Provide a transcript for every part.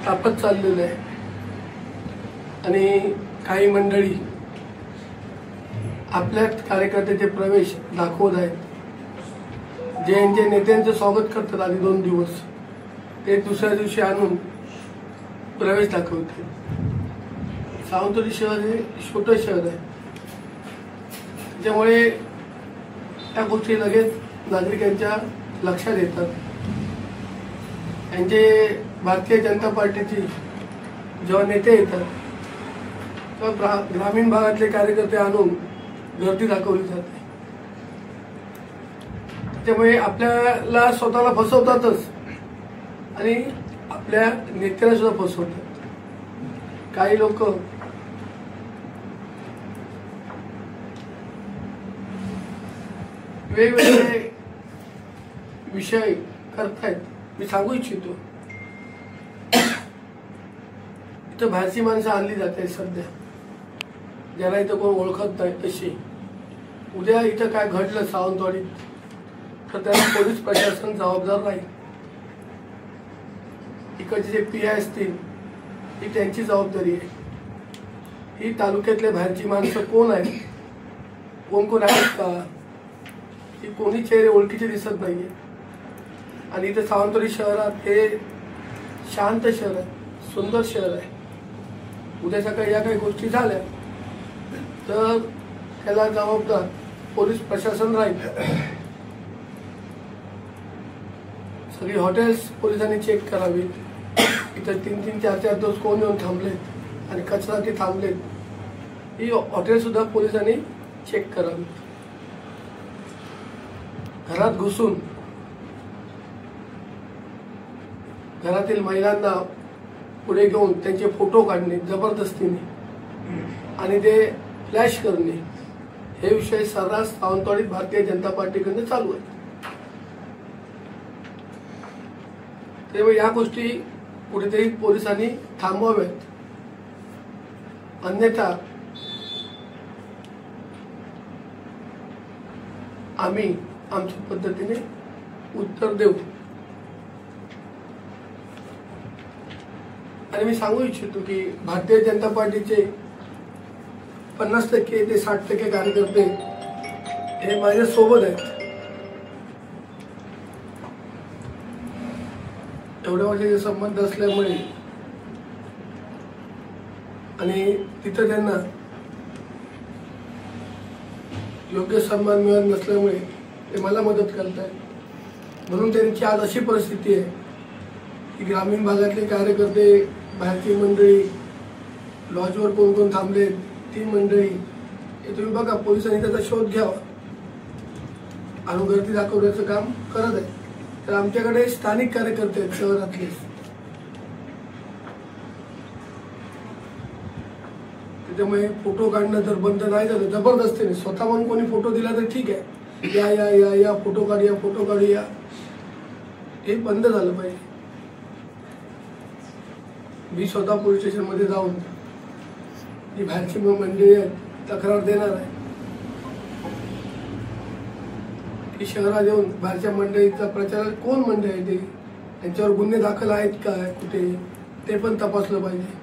तापत चाललेलं आहे आणि काही मंडळी आपल्या कार्यकर्त्याचे प्रवेश दाखवत आहेत. जे यांचे नेत्यांचं स्वागत करतात आधी 2 दिवस, ते दुसऱ्या दिवशी आणून प्रवेश दाखवते. सावंतवाडी शहर हे छोटं शहर आहे, त्याच्यामुळे त्या गोष्टी लगेच नागरिकांच्या लक्षात येतात. यांचे भारतीय जनता पार्टीची जेव्हा नेते येतात तेव्हा ग्रामीण भागातले कार्यकर्ते आणून गर्दी दाखवली जाते. त्यामुळे आपल्याला स्वतःला फसवतातच आणि आपल्या नेत्याला सुद्धा फसवतात. काही लोक वेगवेगळे विषय करतायत. मी सांगू इच्छितो, इथं बाहेरची माणसं आणली जाते सध्या, ज्याला इथं कोण ओळखत नाही तशी. उद्या इथं काय घडलं सावंतवाडीत तर त्याला पोलीस प्रशासन जबाबदार राहील. इकडचे जे PI असतील ही त्यांची जबाबदारी आहे. ही तालुक्यातल्या बाहेरची माणसं कोण आहेत, कोण कोण आहेत का, ही कोणी चेहरे ओळखीचे दिसत नाहीये. आणि इथं सावंतवाडी शहरात हे शांत शहर आहे, सुंदर शहर आहे. उद्या सकाळी या काही गोष्टी झाल्या तर त्याला जबाबदार पोलीस प्रशासन राहील. सगळी हॉटेल्स पोलिसांनी चेक करावी. इथं 3-3, 4-4 दिवस कोण येऊन थांबलेत आणि कचरा ते थांबलेत, ही हॉटेल सुद्धा पोलिसांनी चेक करावी. घरात घुसून घरातील महिलांना पुढे घेऊन त्यांचे फोटो काढणे जबरदस्तीने आणि ते फ्लॅश करणे, हे विषय सर्रास सावंतवाडीत भारतीय जनता पार्टीकडून चालू आहे. त्यामुळे या गोष्टी कुठेतरी पोलिसांनी थांबवाव्यात, अन्यथा आम्ही आमच्या पद्धतीने उत्तर देऊ. आणि मी सांगू इच्छितो की भारतीय जनता पार्टीचे 50% ते 60% कार्यकर्ते हे माझ्या सोबत आहेत. एवढ्या वर्षाचे संबंध असल्यामुळे आणि तिथं त्यांना योग्य सन्मान मिळत नसल्यामुळे ते मला मदत करतात. म्हणून त्यांची आज अशी परिस्थिती आहे की ग्रामीण भागातले कार्यकर्ते, बाहेरची मंडळी, लॉजवर कोण कोण थांबले ती मंडळी, हे तुम्ही बघा. पोलिसांनी त्याचा शोध घ्यावा आणि गर्दी दाखवण्याचं काम करत आहे. तर आमच्याकडे स्थानिक कार्यकर्ते आहेत शहरातले, त्याच्यामुळे फोटो काढणं जर बंद नाही झालं जबरदस्तीने, स्वतः म्हणून कोणी फोटो दिला तर ठीक आहे, या या या या फोटो काढूया, फोटो काढूया, हे बंद झालं पाहिजे. मी स्वतः पोलीस स्टेशनमध्ये जाऊन जी बाहेरची मंडळी आहे तक्रार देणार आहे की शहरात येऊन बाहेरच्या मंडळीचा प्रचार कोण मंडळी आहे, ते त्यांच्यावर गुन्हे दाखल आहेत का कुठे, ते पण तपासलं पाहिजे.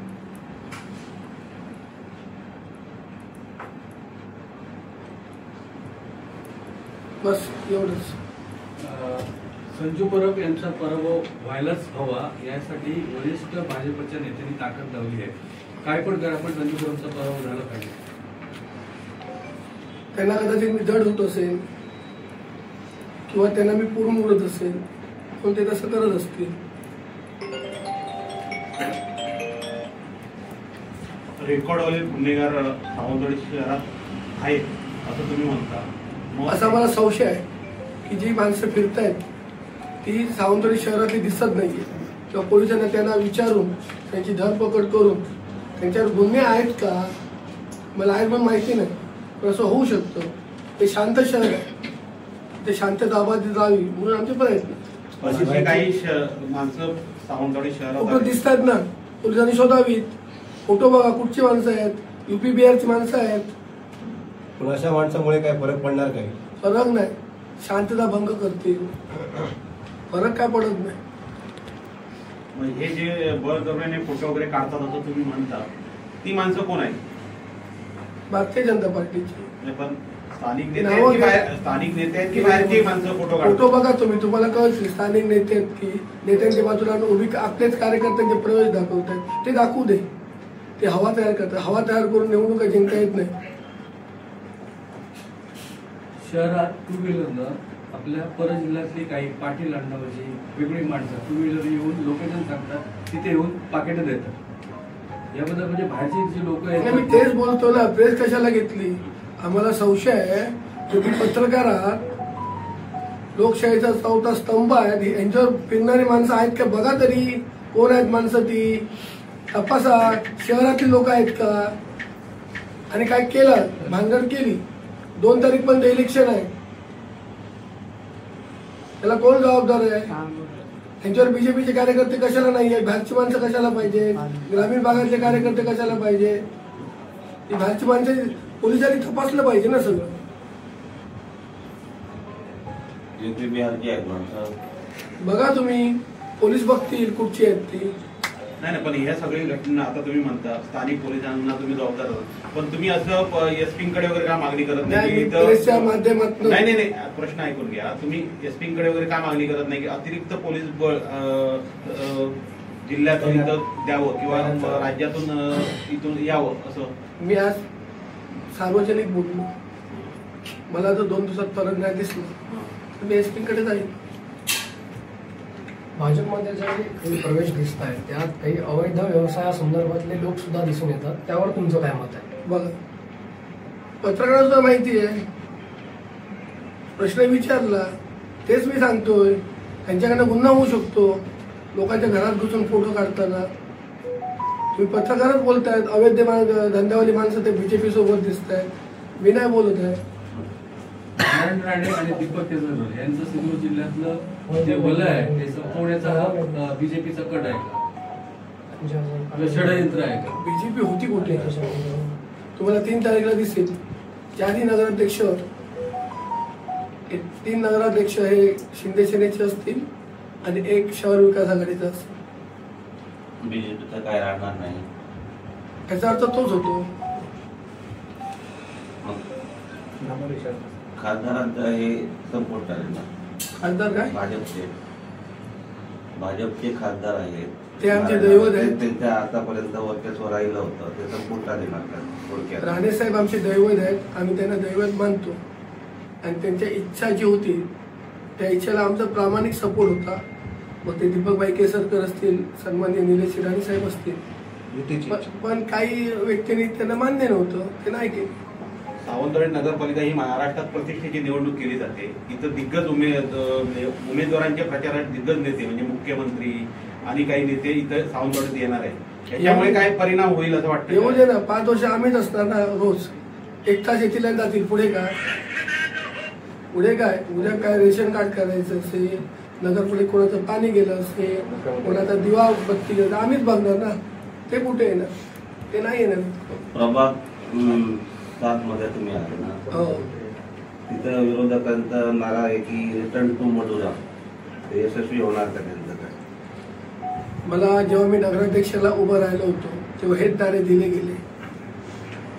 बस एवढंच. संजू परब यांचा पराभव व्हायलाच हवा यासाठी वरिष्ठ भाजपच्या नेत्यांनी ताकद लावली आहे. काय पण करा पण संजू परबचा पराभव झाला पाहिजे. त्यांना कदाचित मी जड होत असेल किंवा त्यांना मी पूर्ण उडत असेल, पण ते तसं करत असतील. रेकॉर्डवाले गुन्हेगार सावंतवाडी शहरात आहेत असं तुम्ही म्हणता. असा मला संशय आहे की जी माणसं फिरतायत ती सावंतवाडी शहरातली दिसत नाहीये, किंवा पोलिसांना त्यांना विचारून त्यांची धरपकड करून त्यांच्यावर गुन्हे आहेत का, मला आहेत पण माहिती नाही, पण असं होऊ शकतं. ते शांत शहर आहे, ते शांतता आबादी जावी म्हणून आमचे प्रयत्न. काही माणसं सावंतवाडी शहरात दिसतात ना, पोलिसांनी शोधावीत. फोटो बघा, कुठची माणसं आहेत, UP बिहारची माणसं आहेत. पण अशा माणसामुळे काय फरक पडणार काही? फरक नाही, शांतता भंग करतील, फरक काय पडत नाही. मग हे जे बळजबरीने फोटो वगैरे काढतात असं तुम्ही म्हणता, ती माणसं कोण आहेत? भारतीय जनता पार्टीची. म्हणजे पण स्थानिक नेते आहेत की बाहेर, स्थानिक नेते आहेत की बाहेरची माणसं फोटो काढतात? फोटो बघा तुम्ही, तुम्हाला कळतील स्थानिक नेते आहेत की नेत्यांच्या बाजूला उभी आपलेच कार्यकर्त्यांचे प्रवेश दाखवत आहेत. ते दाखवू दे. ते हवा तयार करतात. हवा तयार करून निवडणुका जिंकता येत नाही. शहरात टू व्हीलरनं आपल्या परजिल्ह्यातली काही पाटील अण्णावरची वेगळी माणसं टू व्हीलर येऊन लोकेशन सांगतात, तिथे येऊन पाकिटं देतात. याबद्दल म्हणजे बाहेरची जी लोक आहेत, मी तेच बोलतो ना, प्रेस कशाला घेतली? आम्हाला संशय आहे की पत्रकारात लोकशाहीचा चौथा स्तंभ आहे, यांच्यावर फिरणारी माणसं आहेत का बघा तरी. कोण आहेत माणसं ती तपासा. शहरातली लोक आहेत का? आणि काय केलं? भानगड केली. 2 तारीख पण इलेक्शन आहे. त्याला कोण जबाबदार आहे? त्यांच्यावर बीजेपीचे कार्यकर्ते कशाला नाही आहेत? बाहेरची माणसं कशाला पाहिजे? ग्रामीण भागातले कार्यकर्ते कशाला पाहिजे? ती बाहेरची माणसं पोलिसांनी तपासलं पाहिजे ना सगळं. यूपी बिहारची आहेत माणसं, बघा तुम्ही. पोलीस बघतील कुठची आहेत ती. नाही, पण ह्या सगळी घटना आता तुम्ही म्हणता स्थानिक पोलिसांना तुम्ही जबाबदार आहात, पण तुम्ही असं एसपीकडे वगैरे का मागणी करत नाही? माध्यमातून नाही, प्रश्न ऐकून घ्या. तुम्ही एसपीकडे वगैरे का मागणी करत नाही की अतिरिक्त पोलीस बळ जिल्ह्यातून इथं द्यावं किंवा राज्यातून इथून यावं असं? मी आज सार्वजनिक बोललो. मला जर 2 दिवसात फरक नाही दिसला तर मी एसपीकडे जाईल. भाजपमध्ये जे काही प्रवेश दिसत आहेत त्यात काही अवैध व्यवसायासंदर्भातले लोक सुद्धा दिसून येतात. त्यावर तुमचं काय मत आहे? बघा, पत्रकारांना माहिती आहे. प्रश्न विचारला तेच मी सांगतोय. त्यांच्याकडनं गुन्हा होऊ शकतो. लोकांच्या घरात घुसून फोटो काढताना तुम्ही पत्रकारच बोलतायत. अवैध धंद्यावाली माणसं ते बीजेपी सोबत दिसत आहेत. मी नाही बोलत आहे. नारायण राणे आणि दीपक केसरकर यांचं सिंधुदुर्ग जिल्ह्यातलं जे वलय आहे ते संपवण्याचा हा बीजेपीचा कट आहे का? षडयंत्र आहे का? बीजेपी होती कुठे? तुम्हाला 3 तारीखला दिसेल. 4 नगराध्यक्ष, 3 नगराध्यक्ष हे शिंदे सेनेचे असतील आणि 1 शहर विकास आघाडीचा असेल. बीजेपीचं काय राहणार नाही. याचा अर्थ तोच होतो. खासदारांचं हे संपुष्टात आले ना. खासदार काय? भाजपचे खासदार आहेत ते आमचे दैवत आहेत. त्यांच्या आतापर्यंत वर्चस्व राहिलं होतं ते संपुष्टात येणार थोडक्यात. राणे साहेब आमचे दैवत आहेत. आम्ही त्यांना दैवत मानतो आणि त्यांच्या इच्छा जी होती त्या इच्छेला आमचा प्रामाणिक सपोर्ट होता. मग ते दीपकभाई केसरकर असतील, सन्माननीय निलेश राणे साहेब असतील, पण काही व्यक्तींनी त्यांना मान्य नव्हतं. ते नाही केलं. सावंतवाडी नगरपालिका ही महाराष्ट्रात प्रतिष्ठेची निवडणूक केली जाते. इथं दिग्गज उमेदवारांच्या प्रचारात दिग्गज नेते म्हणजे मुख्यमंत्री आणि काही नेते इथं सावंतवाडीत येणार आहे. याच्यामुळे काय परिणाम होईल असं वाटतं? येऊ दे ना. 5 वर्ष आम्हीच असणार ना. रोज 1 तास येतील आणि जातील. पुढे काय? उद्या काय रेशन कार्ड करायचं असेल, नगरपालिकेत कोणाचं पाणी गेलं असेल, कोणाचा दिवा बत्ती गेलं, आम्हीच बघणार ना. ते कुठे येणार? ते नाही येणार. प्रभाग 7 मध्ये तुम्ही आले ना, तिथं विरोधकांचा नारा आहे की रिटर्न टू मडुरा. ते यशस्वी होणार का त्यांचं काय? मला जेव्हा मी नगराध्यक्षाला उभं राहिलो होतो तेव्हा हेच नारे दिले गेले.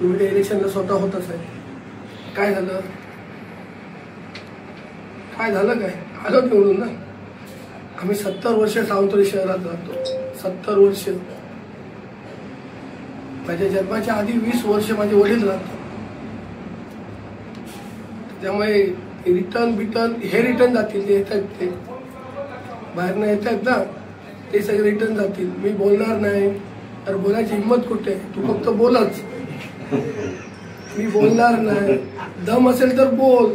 तुम्ही त्या इलेक्शनला स्वतः होतच आहे. काय झालं? काय आलो निवडून ना. आम्ही 70 वर्ष सावंतवाडी शहरात राहतो. 70 वर्ष. माझ्या जन्माच्या आधी 20 वर्ष माझे वडील राहतात. त्यामुळे रिटर्न हे रिटर्न जातील. ते येतात, ते बाहेरनं येतात ना, ते सगळे रिटर्न जातील. मी बोलणार नाही. तर बोलायची हिंमत कुठे? तू फक्त बोलच. मी बोलणार नाही. दम असेल तर बोल.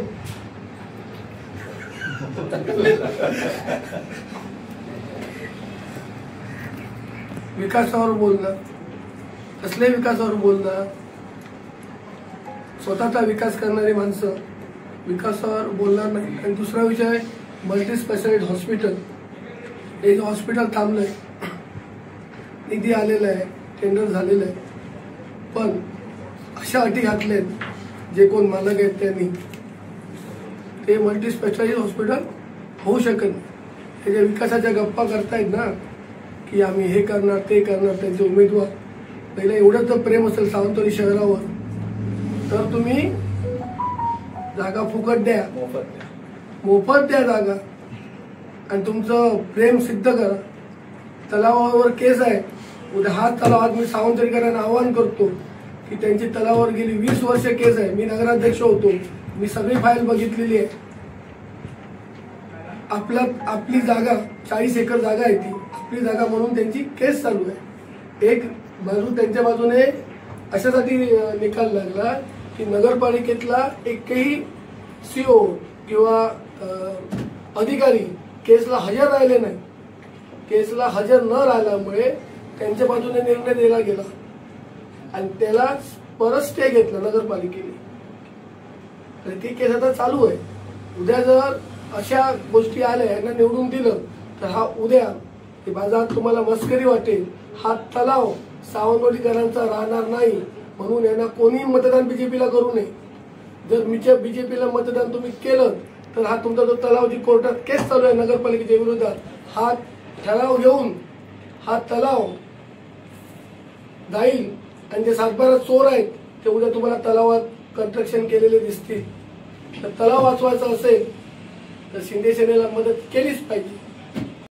विकासावर बोलणं. कसल्या विकासावर बोलणं? स्वतःचा विकास करणारी माणसं विकासावर बोलणार नाही. आणि दुसरा विषय, मल्टी स्पेशालिटी हॉस्पिटल. हे हॉस्पिटल थांबलंय. निधी आलेला आहे, टेंडर झालेलं आहे, पण अशा अटी घातल्यात जे कोण मालक आहेत त्यांनी, ते मल्टी स्पेशालिटी हॉस्पिटल होऊ शकत नाही. त्याच्या विकासाच्या गप्पा करतायत ना, की आम्ही हे करणार ते करणार, त्यांचे उमेदवार, पहिलं एवढं जर प्रेम असेल सावंतवाडी शहरावर तर तुम्ही जागा फुकट द्या, मोफत द्या जागा आणि तुमचं प्रेम सिद्ध करा. तलावावर केस आहे, उद्या हा तलाव, आज मी सावंतवाडीकरांना आवाहन करतो की त्यांची तलावावर गेली 20 वर्ष केस आहे. मी नगराध्यक्ष होतो, मी सगळी फाईल बघितलेली आहे. आपली जागा 40 एकर जागा आहे, ती आपली जागा म्हणून त्यांची केस चालू आहे. एक बाजू त्यांच्या बाजूने अशासाठी निकाल लागला की नगरपालिकेतला एकही सीओ किंवा अधिकारी केसला हजर राहिले नाही. केसला हजर न राहिल्यामुळे त्यांच्या बाजूने निर्णय दिला गेला आणि त्याला परत स्टे घेतला नगरपालिकेने. आणि ती केस आता चालू आहे. उद्या जर अशा गोष्टी आल्या, यांना निवडून दिलं तर हा उद्या बाजारात तुम्हाला मस्करी वाटेल. हा तलाव सावंतवाडीकरांचा राहणार नाही म्हणून यांना कोणी मतदान बीजेपीला करू नये. जर बीजेपीला मतदान तुम्ही केलं तर हा तुमचा जो तलाव, जी कोर्टात केस चालू आहे नगरपालिकेच्या विरोधात, हा ठराव घेऊन हा तलाव जाईल आणि जे 7-12 चोर आहेत ते उद्या तुम्हाला तलावात कन्स्ट्रक्शन केलेले दिसतील. तर तलाव वाचवायचा असेल तर शिंदे सेनेला मदत केलीच पाहिजे.